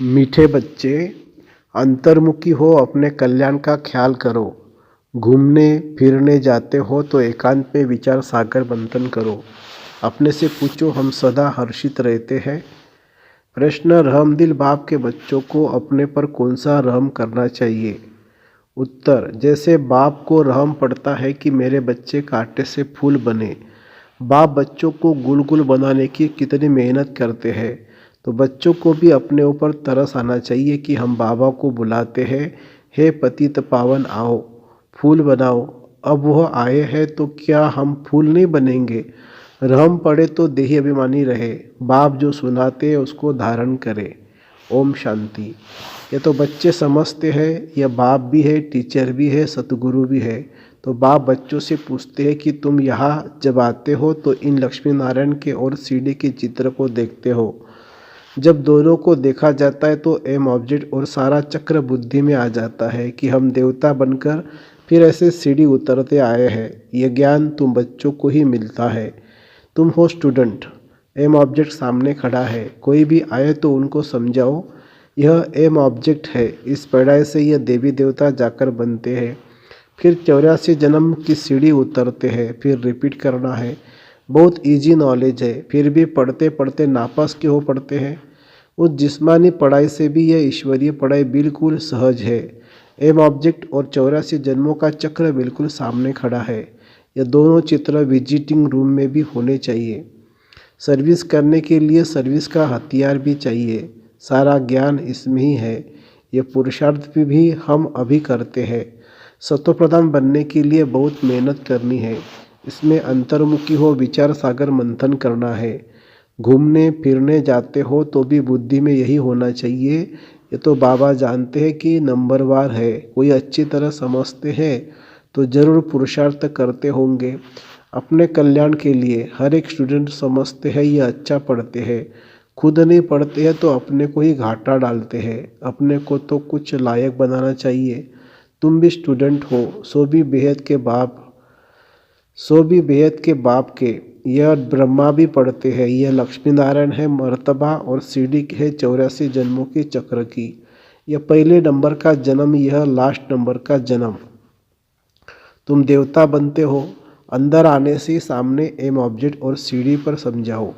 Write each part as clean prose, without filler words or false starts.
मीठे बच्चे, अंतर्मुखी हो, अपने कल्याण का ख्याल करो। घूमने फिरने जाते हो तो एकांत में विचार सागर मंथन करो। अपने से पूछो, हम सदा हर्षित रहते हैं? प्रश्न, रहमदिल बाप के बच्चों को अपने पर कौन सा रहम करना चाहिए? उत्तर, जैसे बाप को रहम पड़ता है कि मेरे बच्चे कांटे से फूल बने। बाप बच्चों को गुल बनाने की कितनी मेहनत करते हैं, तो बच्चों को भी अपने ऊपर तरस आना चाहिए कि हम बाबा को बुलाते हैं, हे पतित पावन आओ, फूल बनाओ। अब वह आए हैं तो क्या हम फूल नहीं बनेंगे? रहम पड़े तो देही अभिमानी रहे, बाप जो सुनाते हैं उसको धारण करे। ओम शांति। ये तो बच्चे समझते हैं, यह बाप भी है, टीचर भी है, सतगुरु भी है। तो बाप बच्चों से पूछते हैं कि तुम यहाँ जब आते हो तो इन लक्ष्मी नारायण के और सीढ़ी के चित्र को देखते हो। जब दोनों को देखा जाता है तो एम ऑब्जेक्ट और सारा चक्र बुद्धि में आ जाता है कि हम देवता बनकर फिर ऐसे सीढ़ी उतरते आए हैं। यह ज्ञान तुम बच्चों को ही मिलता है। तुम हो स्टूडेंट, एम ऑब्जेक्ट सामने खड़ा है, कोई भी आए तो उनको समझाओ यह एम ऑब्जेक्ट है। इस पढ़ाई से यह देवी देवता जाकर बनते हैं, फिर 84 जन्म की सीढ़ी उतरते हैं, फिर रिपीट करना है। बहुत इजी नॉलेज है, फिर भी पढ़ते पढ़ते नापास क्यों हो पढ़ते हैं? उस जिस्मानी पढ़ाई से भी यह ईश्वरीय पढ़ाई बिल्कुल सहज है। एम ऑब्जेक्ट और 84 जन्मों का चक्र बिल्कुल सामने खड़ा है। यह दोनों चित्र विजिटिंग रूम में भी होने चाहिए। सर्विस करने के लिए सर्विस का हथियार भी चाहिए। सारा ज्ञान इसमें ही है। ये पुरुषार्थ भी हम अभी करते हैं। सत्वप्रधान बनने के लिए बहुत मेहनत करनी है। इसमें अंतर्मुखी हो, विचार सागर मंथन करना है। घूमने फिरने जाते हो तो भी बुद्धि में यही होना चाहिए। ये तो बाबा जानते हैं कि नंबरवार है, कोई अच्छी तरह समझते हैं तो ज़रूर पुरुषार्थ करते होंगे अपने कल्याण के लिए। हर एक स्टूडेंट समझते हैं ये अच्छा पढ़ते हैं, खुद नहीं पढ़ते हैं तो अपने को ही घाटा डालते हैं। अपने को तो कुछ लायक बनाना चाहिए। तुम भी स्टूडेंट हो, सो भी बेहद के बाप के। यह ब्रह्मा भी पढ़ते हैं, यह लक्ष्मी नारायण है मर्तबा और सीढ़ी है 84 जन्मों के चक्र की। यह पहले नंबर का जन्म, यह लास्ट नंबर का जन्म। तुम देवता बनते हो। अंदर आने से सामने एम ऑब्जेक्ट और सीढ़ी पर समझाओ।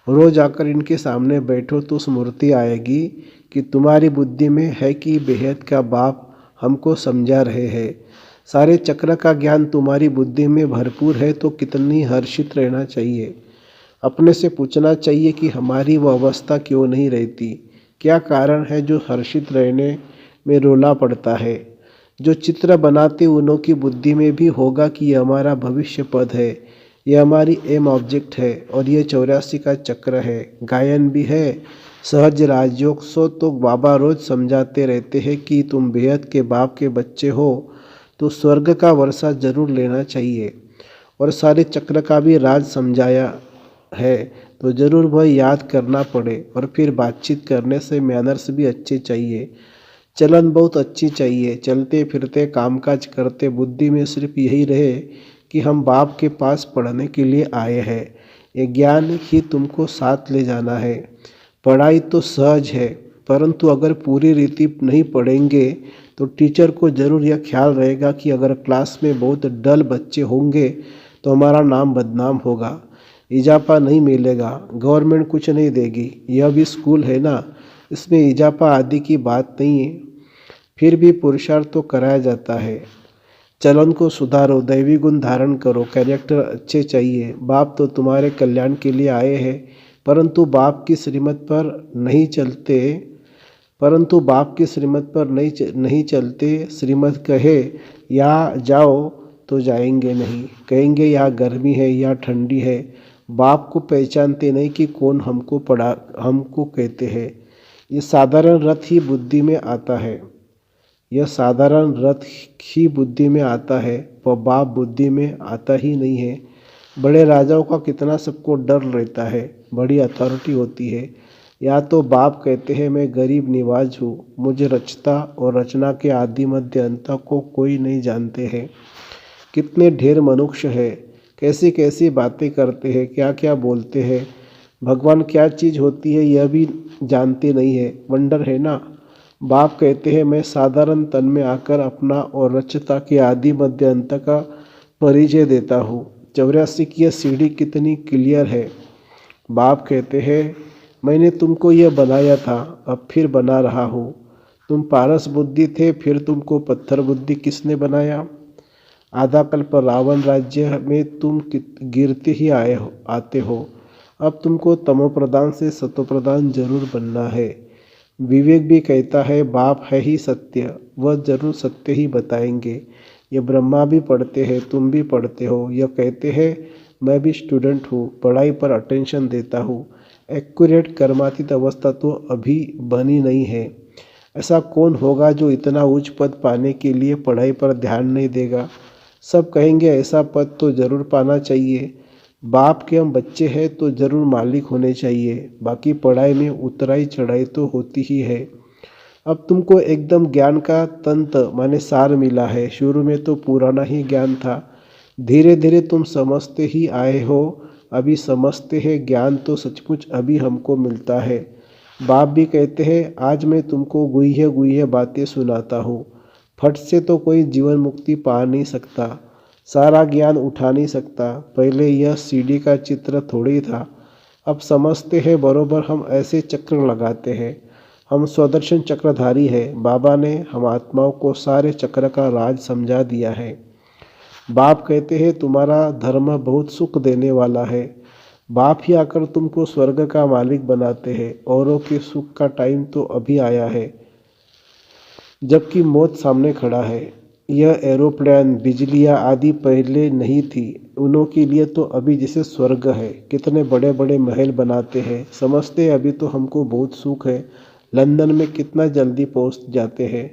रोज आकर इनके सामने बैठो तो स्मृति आएगी कि तुम्हारी बुद्धि में है कि बेहद का बाप हमको समझा रहे हैं। सारे चक्र का ज्ञान तुम्हारी बुद्धि में भरपूर है तो कितनी हर्षित रहना चाहिए। अपने से पूछना चाहिए कि हमारी वो अवस्था क्यों नहीं रहती, क्या कारण है जो हर्षित रहने में रोला पड़ता है। जो चित्र बनाते उन्हों की बुद्धि में भी होगा कि यह हमारा भविष्य पद है, यह हमारी एम ऑब्जेक्ट है और यह 84 का चक्र है। गायन भी है, सहज राजयोग सो तो बाबा रोज समझाते रहते हैं कि तुम बेहद के बाप के बच्चे हो तो स्वर्ग का वर्षा जरूर लेना चाहिए। और सारे चक्र का भी राज समझाया है तो ज़रूर वह याद करना पड़े। और फिर बातचीत करने से मैनर्स भी अच्छे चाहिए, चलन बहुत अच्छी चाहिए। चलते फिरते कामकाज करते बुद्धि में सिर्फ यही रहे कि हम बाप के पास पढ़ने के लिए आए हैं। ये ज्ञान ही तुमको साथ ले जाना है। पढ़ाई तो सहज है, परंतु अगर पूरी रीति नहीं पढ़ेंगे तो टीचर को ज़रूर यह ख्याल रहेगा कि अगर क्लास में बहुत डल बच्चे होंगे तो हमारा नाम बदनाम होगा, इजाफा नहीं मिलेगा, गवर्नमेंट कुछ नहीं देगी। यह भी स्कूल है ना, इसमें इजाफा आदि की बात नहीं है। फिर भी पुरुषार्थ तो कराया जाता है। चलन को सुधारो, दैवी गुण धारण करो, कैरेक्टर अच्छे चाहिए। बाप तो तुम्हारे कल्याण के लिए आए हैं, परंतु बाप की श्रीमत पर नहीं चलते। श्रीमत कहे यहाँ जाओ तो जाएंगे नहीं, कहेंगे यहाँ गर्मी है, यहाँ ठंडी है। बाप को पहचानते नहीं कि कौन हमको कहते हैं। ये साधारण रथ ही बुद्धि में आता है, वह बाप बुद्धि में आता ही नहीं है। बड़े राजाओं का कितना सबको डर रहता है, बड़ी अथॉरिटी होती है। या तो बाप कहते हैं मैं गरीब निवाज हूँ, मुझे रचता और रचना के आदि मध्य अंत को कोई नहीं जानते हैं। कितने ढेर मनुष्य है, कैसी कैसी बातें करते हैं, क्या क्या बोलते हैं। भगवान क्या चीज़ होती है यह भी जानते नहीं है, वंडर है ना। बाप कहते हैं मैं साधारण तन में आकर अपना और रचता के आदि मध्य अंत का परिचय देता हूँ। 84 की यह सीढ़ी कितनी क्लियर है। बाप कहते हैं मैंने तुमको यह बनाया था, अब फिर बना रहा हूँ। तुम पारस बुद्धि थे, फिर तुमको पत्थर बुद्धि किसने बनाया। आधा कल्प रावण राज्य में तुम गिरते ही आते हो। अब तुमको तमोप्रधान से सतोप्रधान जरूर बनना है। विवेक भी कहता है बाप है ही सत्य, वह जरूर सत्य ही बताएंगे। ये ब्रह्मा भी पढ़ते हैं, तुम भी पढ़ते हो। यह कहते हैं मैं भी स्टूडेंट हूँ, पढ़ाई पर अटेंशन देता हूँ। एक्यूरेट कर्मातीत अवस्था तो अभी बनी नहीं है। ऐसा कौन होगा जो इतना उच्च पद पाने के लिए पढ़ाई पर ध्यान नहीं देगा। सब कहेंगे ऐसा पद तो जरूर पाना चाहिए। बाप के हम बच्चे हैं तो जरूर मालिक होने चाहिए। बाकी पढ़ाई में उतराई चढ़ाई तो होती ही है। अब तुमको एकदम ज्ञान का तंत्र माने सार मिला है। शुरू में तो पुराना ही ज्ञान था, धीरे धीरे तुम समझते ही आए हो। अभी समझते हैं ज्ञान तो सचमुच अभी हमको मिलता है। बाप भी कहते हैं आज मैं तुमको गुह्य गुह्य बातें सुनाता हूँ। फट से तो कोई जीवन मुक्ति पा नहीं सकता, सारा ज्ञान उठा नहीं सकता। पहले यह सीढ़ी का चित्र थोड़ी था, अब समझते हैं बरोबर हम ऐसे चक्र लगाते हैं। हम स्वदर्शन चक्रधारी है। बाबा ने हम आत्माओं को सारे चक्र का राज समझा दिया है। बाप कहते हैं तुम्हारा धर्म बहुत सुख देने वाला है। बाप ही आकर तुमको स्वर्ग का मालिक बनाते हैं। औरों के सुख का टाइम तो अभी आया है, जबकि मौत सामने खड़ा है। यह एरोप्लेन बिजलियाँ आदि पहले नहीं थी, उन्हों के लिए तो अभी जैसे स्वर्ग है। कितने बड़े बड़े महल बनाते हैं, समझते अभी तो हमको बहुत सुख है। लंदन में कितना जल्दी पहुंच जाते हैं,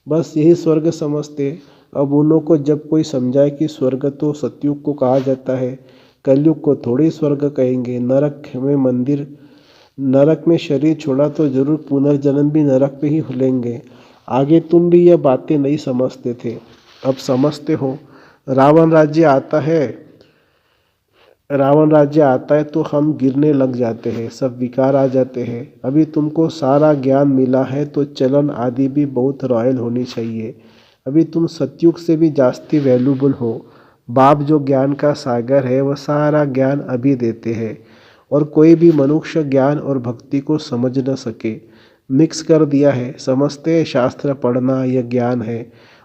बस यही स्वर्ग समझते। अब उन्हों को जब कोई समझाए कि स्वर्ग तो सतयुग को कहा जाता है, कलयुग को थोड़ी स्वर्ग कहेंगे। नरक में मंदिर, नरक में शरीर छोड़ा तो जरूर पुनर्जन्म भी नरक में ही लेंगे। आगे तुम भी यह बातें नहीं समझते थे, अब समझते हो। रावण राज्य आता है, रावण राज्य आता है तो हम गिरने लग जाते हैं, सब विकार आ जाते हैं। अभी तुमको सारा ज्ञान मिला है तो चलन आदि भी बहुत रॉयल होनी चाहिए। अभी तुम सतयुग से भी जास्ती वैल्यूबल हो। बाप जो ज्ञान का सागर है वह सारा ज्ञान अभी देते हैं, और कोई भी मनुष्य ज्ञान और भक्ति को समझ न सके। मिक्स कर दिया है, समझते हैं शास्त्र पढ़ना यह ज्ञान है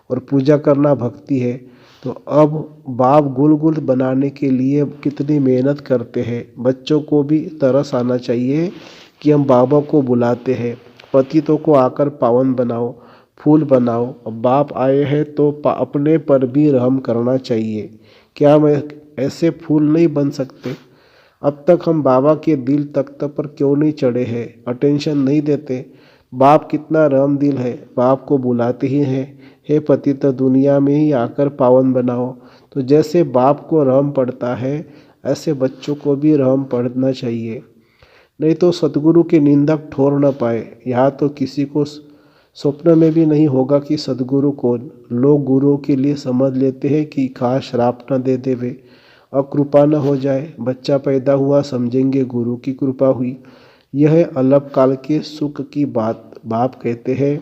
और पूजा करना भक्ति है। तो अब बाप गुल गुल बनाने के लिए कितनी मेहनत करते हैं। बच्चों को भी तरस आना चाहिए कि हम बाबा को बुलाते हैं। पतितों को आकर पावन बनाओ, फूल बनाओ। अब बाप आए हैं तो अपने पर भी रहम करना चाहिए। क्या मैं ऐसे फूल नहीं बन सकते। अब तक हम बाबा के दिल तख्त पर क्यों नहीं चढ़े हैं, अटेंशन नहीं देते। बाप कितना रहम दिल है, बाप को बुलाते ही हैं, हे पतित दुनिया में ही आकर पावन बनाओ। तो जैसे बाप को रहम पड़ता है ऐसे बच्चों को भी रहम पड़ना चाहिए, नहीं तो सतगुरु के निंदक ठोर न पाए। यहाँ तो किसी को स्वप्न में भी नहीं होगा कि सदगुरु कौन। लोग गुरुओं के लिए समझ लेते हैं कि खास श्राप न दे देवे और कृपा न हो जाए। बच्चा पैदा हुआ समझेंगे गुरु की कृपा हुई। यह है अल्प काल के सुख की बात। बाप कहते हैं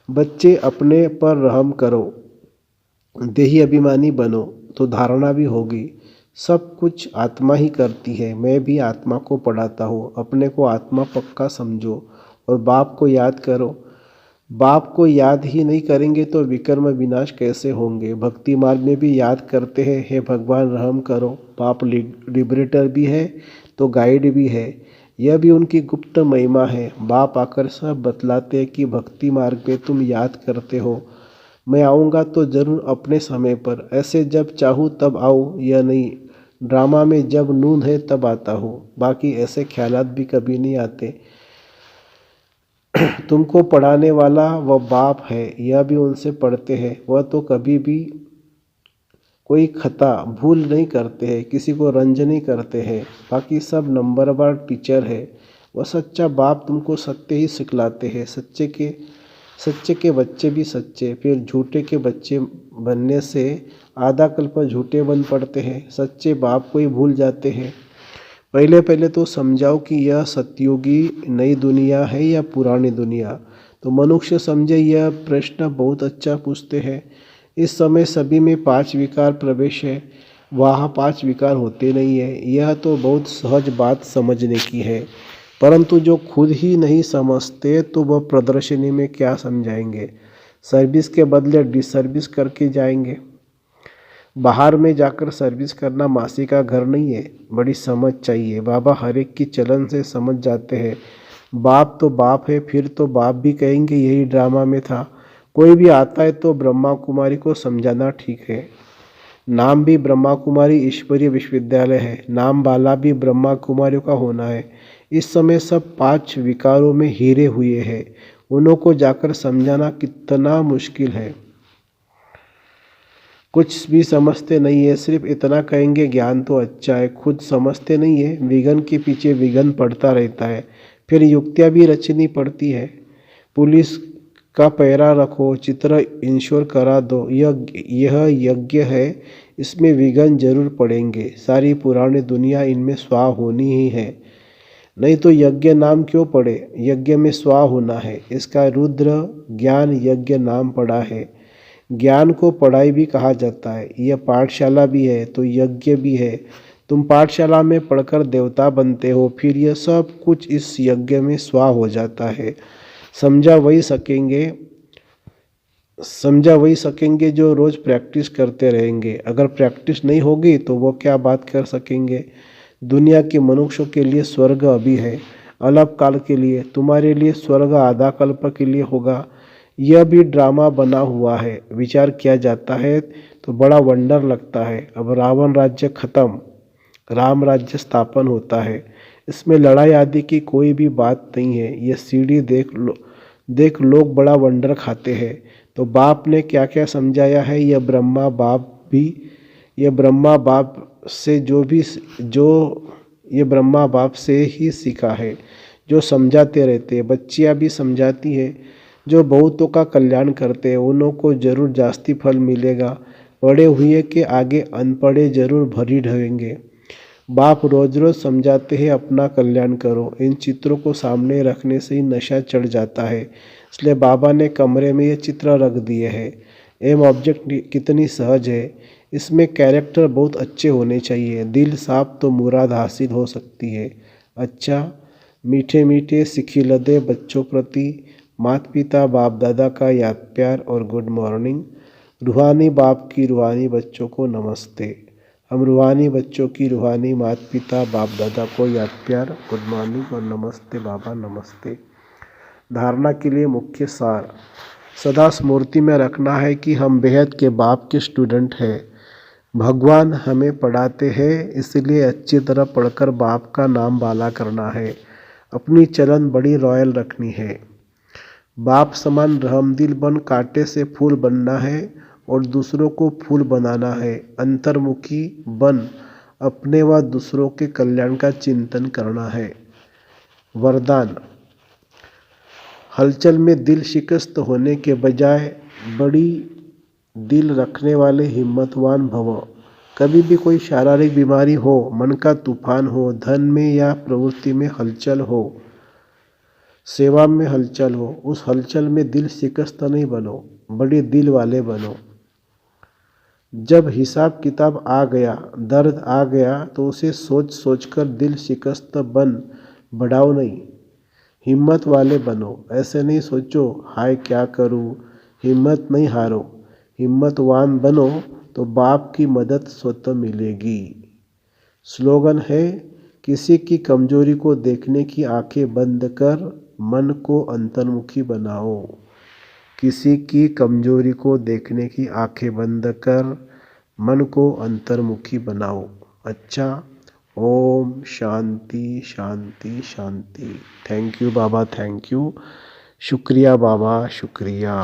बच्चे अपने पर रहम करो, देही अभिमानी बनो तो धारणा भी होगी। सब कुछ आत्मा ही करती है। मैं भी आत्मा को पढ़ाता हूँ, अपने को आत्मा पक्का समझो और बाप को याद करो। बाप को याद ही नहीं करेंगे तो विकर्म विनाश कैसे होंगे। भक्ति मार्ग में भी याद करते हैं, हे भगवान रहम करो। बाप लिबरेटर भी है तो गाइड भी है, यह भी उनकी गुप्त महिमा है। बाप आकर सब बतलाते हैं कि भक्ति मार्ग में तुम याद करते हो। मैं आऊँगा तो ज़रूर अपने समय पर, ऐसे जब चाहूँ तब आऊँ यह नहीं। ड्रामा में जब नून है तब आता हूँ, बाकी ऐसे ख्यालात भी कभी नहीं आते। तुमको पढ़ाने वाला वह बाप है, यह भी उनसे पढ़ते हैं। वह तो कभी भी कोई खता भूल नहीं करते हैं, किसी को रंज नहीं करते हैं। बाकी सब नंबरवार टीचर है। वह सच्चा बाप तुमको सत्य ही सिखलाते हैं। सच्चे के बच्चे भी सच्चे, फिर झूठे के बच्चे बनने से आधा कल्प झूठे बन पड़ते हैं। सच्चे बाप को ही भूल जाते हैं। पहले पहले तो समझाओ कि यह सतयुगी नई दुनिया है या पुरानी दुनिया। तो मनुष्य समझे, यह प्रश्न बहुत अच्छा पूछते हैं। इस समय सभी में 5 विकार प्रवेश है, वहाँ 5 विकार होते नहीं है। यह तो बहुत सहज बात समझने की है, परंतु जो खुद ही नहीं समझते तो वह प्रदर्शनी में क्या समझाएंगे। सर्विस के बदले डिसर्विस करके जाएंगे। बाहर में जाकर सर्विस करना मासी का घर नहीं है, बड़ी समझ चाहिए। बाबा हर एक की चलन से समझ जाते हैं। बाप तो बाप है, फिर तो बाप भी कहेंगे यही ड्रामा में था। कोई भी आता है तो ब्रह्मा कुमारी को समझाना ठीक है। नाम भी ब्रह्मा कुमारी ईश्वरीय विश्वविद्यालय है, नाम वाला भी ब्रह्मा कुमारियों का होना है। इस समय सब 5 विकारों में हीरे हुए हैं, उन्हों को जाकर समझाना कितना मुश्किल है। कुछ भी समझते नहीं है, सिर्फ इतना कहेंगे ज्ञान तो अच्छा है, खुद समझते नहीं है। विघन के पीछे विघन पड़ता रहता है, फिर युक्तियाँ भी रचनी पड़ती है। पुलिस का पहरा रखो, चित्र इंश्योर करा दो, यह यज्ञ है, इसमें विघन जरूर पड़ेंगे। सारी पुरानी दुनिया इनमें स्वाह होनी ही है, नहीं तो यज्ञ नाम क्यों पड़े। यज्ञ में स्वाह होना है, इसका रुद्र ज्ञान यज्ञ नाम पड़ा है। ज्ञान को पढ़ाई भी कहा जाता है, यह पाठशाला भी है तो यज्ञ भी है। तुम पाठशाला में पढ़कर देवता बनते हो, फिर यह सब कुछ इस यज्ञ में स्वाह हो जाता है। समझा वही सकेंगे जो रोज प्रैक्टिस करते रहेंगे। अगर प्रैक्टिस नहीं होगी तो वो क्या बात कर सकेंगे। दुनिया के मनुष्यों के लिए स्वर्ग अभी है, अल्प काल के लिए। तुम्हारे लिए स्वर्ग आधा कल्प के लिए होगा। यह भी ड्रामा बना हुआ है। विचार किया जाता है तो बड़ा वंडर लगता है। अब रावण राज्य खत्म, राम राज्य स्थापन होता है। इसमें लड़ाई आदि की कोई भी बात नहीं है। यह सीढ़ी देख लोग बड़ा वंडर खाते हैं। तो बाप ने क्या क्या समझाया है, यह ब्रह्मा बाप से ये ब्रह्मा बाप से ही सीखा है, जो समझाते रहते हैं। बच्चियाँ भी समझाती है, जो बहुतों का कल्याण करते हैं उन्हों को जरूर जास्ती फल मिलेगा। पढ़े हुए के आगे अनपढ़े जरूर भरी ढहेंगे। बाप रोज रोज समझाते हैं अपना कल्याण करो। इन चित्रों को सामने रखने से ही नशा चढ़ जाता है, इसलिए बाबा ने कमरे में ये चित्र रख दिए हैं। एम ऑब्जेक्ट कितनी सहज है, इसमें कैरेक्टर बहुत अच्छे होने चाहिए। दिल साफ तो मुराद हासिल हो सकती है। अच्छा, मीठे मीठे सिखिलदे बच्चों प्रति माता पिता बाप दादा का याद प्यार और गुड मॉर्निंग। रूहानी बाप की रूहानी बच्चों को नमस्ते। हम रूहानी बच्चों की रूहानी माता पिता बाप दादा को याद प्यार, गुड मॉर्निंग और नमस्ते बाबा, नमस्ते। धारणा के लिए मुख्य सार, सदा स्मृति में रखना है कि हम बेहद के बाप के स्टूडेंट हैं। भगवान हमें पढ़ाते हैं, इसलिए अच्छी तरह पढ़कर बाप का नाम बाला करना है। अपनी चलन बड़ी रॉयल रखनी है। बाप समान रहमदिल बन कांटे से फूल बनना है और दूसरों को फूल बनाना है। अंतर्मुखी बन अपने व दूसरों के कल्याण का चिंतन करना है। वरदान, हलचल में दिल शिकस्त होने के बजाय बड़ी दिल रखने वाले हिम्मतवान भव। कभी भी कोई शारीरिक बीमारी हो, मन का तूफान हो, धन में या प्रवृत्ति में हलचल हो, सेवा में हलचल हो, उस हलचल में दिल शिकस्त नहीं बनो, बड़े दिल वाले बनो। जब हिसाब किताब आ गया, दर्द आ गया, तो उसे सोच सोचकर दिल शिकस्त बन बढ़ाओ नहीं, हिम्मत वाले बनो। ऐसे नहीं सोचो हाय क्या करूं, हिम्मत नहीं हारो। हिम्मतवान बनो तो बाप की मदद स्वतः मिलेगी। स्लोगन है, किसी की कमजोरी को देखने की आंखें बंद कर मन को अंतर्मुखी बनाओ। किसी की कमजोरी को देखने की आंखें बंद कर मन को अंतर्मुखी बनाओ। अच्छा, ओम शांति शांति शांति। थैंक यू बाबा, थैंक यू। शुक्रिया बाबा, शुक्रिया।